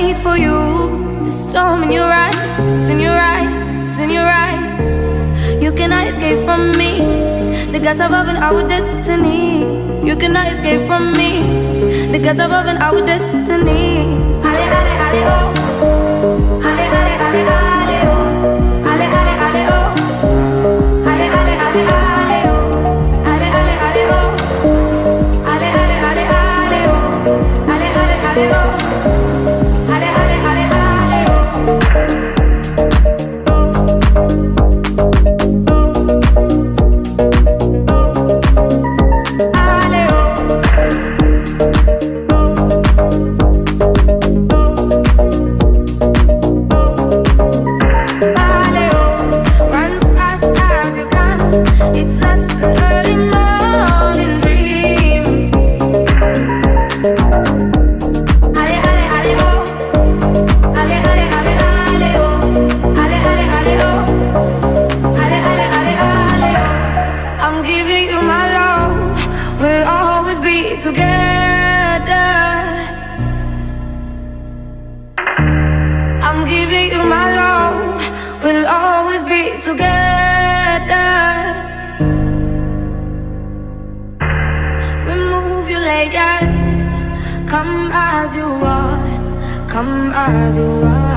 wait for you. The storm in your eyes, in your eyes, in your eyes. You cannot escape from me. The gods above and our destiny. You cannot escape from me. The gods above and our destiny. Ale, ale, ale, oh. Ale, ale, ale, ale, oh. Ale, ale, ale, oh. Ale, ale, ale, ale, oh. Ale, ale, ale, oh. Ale, ale, ale, ale, oh. Ale, ale, ale, oh. Ale, ale, ale, ale, oh. Come as you are, come as you are.